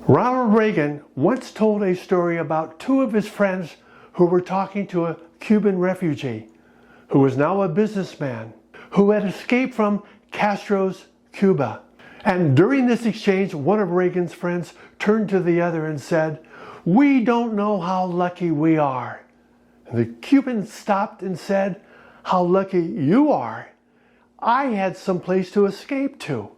Ronald Reagan once told a story about two of his friends who were talking to a Cuban refugee who was now a businessman who had escaped from Castro's Cuba. And during this exchange, one of Reagan's friends turned to the other and said, "We don't know how lucky we are." And the Cuban stopped and said, "How lucky you are. I had some place to escape to."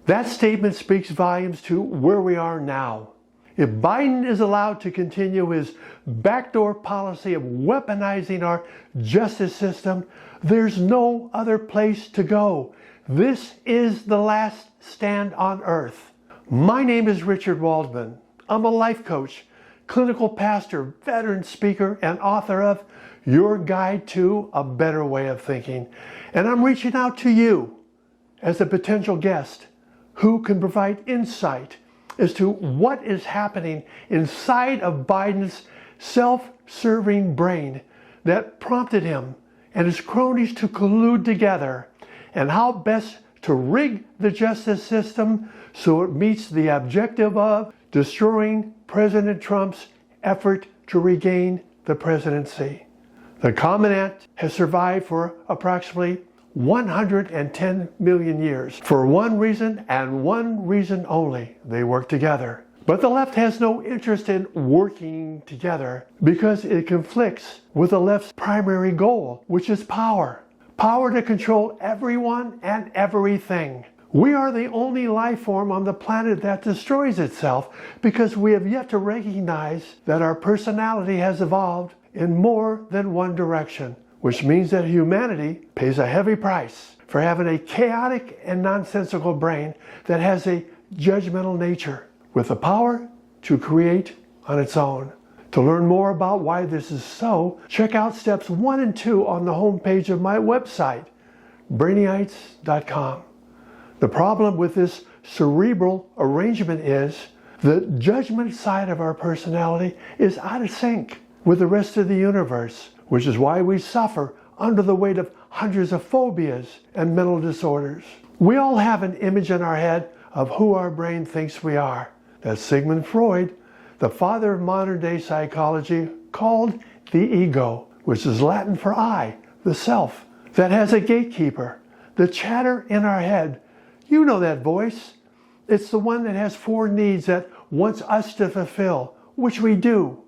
That statement speaks volumes to where we are now. If Biden is allowed to continue his backdoor policy of weaponizing our justice system, there's no other place to go. This is the last stand on earth. My name is Richard Waldman. I'm a life coach, clinical pastor, veteran speaker, and author of Your Guide to a Better Way of Thinking. And I'm reaching out to you as a potential guest who can provide insight as to what is happening inside of Biden's self-serving brain that prompted him and his cronies to collude together, and how best to rig the justice system so it meets the objective of destroying President Trump's effort to regain the presidency. The Commandant has survived for approximately 110 million years. For one reason and one reason only: they work together. But the left has no interest in working together because it conflicts with the left's primary goal, which is power. Power to control everyone and everything. We are the only life form on the planet that destroys itself because we have yet to recognize that our personality has evolved in more than one direction, which means that humanity pays a heavy price for having a chaotic and nonsensical brain that has a judgmental nature with the power to create on its own. To learn more about why this is so, check out steps 1 and 2 on the homepage of my website, Brainyites.com. The problem with this cerebral arrangement is the judgment side of our personality is out of sync with the rest of the universe, which is why we suffer under the weight of hundreds of phobias and mental disorders. We all have an image in our head of who our brain thinks we are, that Sigmund Freud, the father of modern-day psychology, called the ego, which is Latin for I, the self, that has a gatekeeper, the chatter in our head. You know that voice. It's the one that has 4 needs that wants us to fulfill, which we do,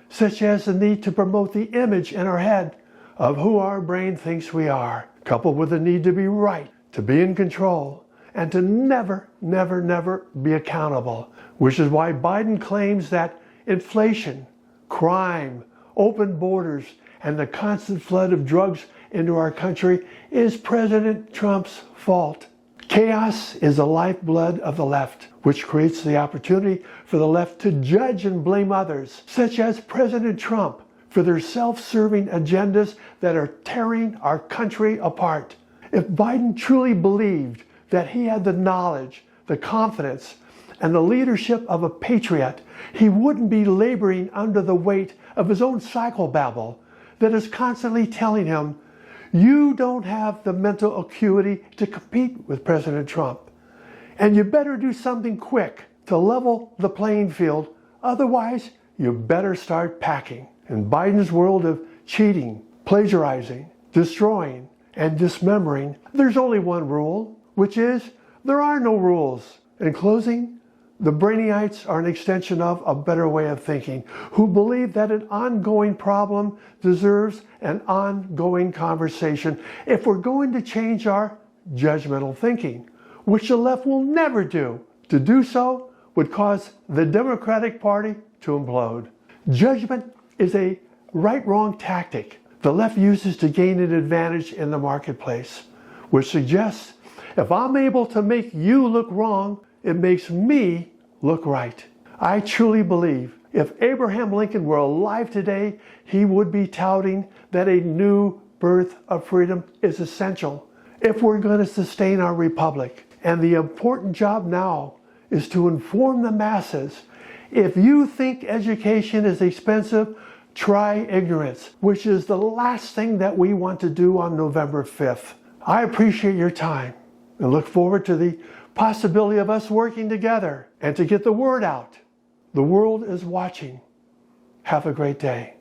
such as the need to promote the image in our head of who our brain thinks we are, coupled with the need to be right, to be in control, and to never, never, never be accountable, which is why Biden claims that inflation, crime, open borders, and the constant flood of drugs into our country is President Trump's fault. Chaos is the lifeblood of the left, which creates the opportunity for the left to judge and blame others, such as President Trump, for their self-serving agendas that are tearing our country apart. If Biden truly believed that he had the knowledge, the confidence, and the leadership of a patriot, he wouldn't be laboring under the weight of his own psychobabble that is constantly telling him, you don't have the mental acuity to compete with President Trump, and you better do something quick to level the playing field, otherwise you better start packing. In Biden's world of cheating, plagiarizing, destroying, and dismembering, there's only one rule, which is there are no rules. In closing, the Brainyites are an extension of a better way of thinking, who believe that an ongoing problem deserves an ongoing conversation if we're going to change our judgmental thinking, which the left will never do. To do so would cause the Democratic Party to implode. Judgment is a right-wrong tactic the left uses to gain an advantage in the marketplace, which suggests if I'm able to make you look wrong, it makes me look right. I truly believe if Abraham Lincoln were alive today, he would be touting that a new birth of freedom is essential if we're going to sustain our republic. And the important job now is to inform the masses. If you think education is expensive, try ignorance, which is the last thing that we want to do on November 5th. I appreciate your time and look forward to the possibility of us working together and to get the word out The world is watching. Have a great day.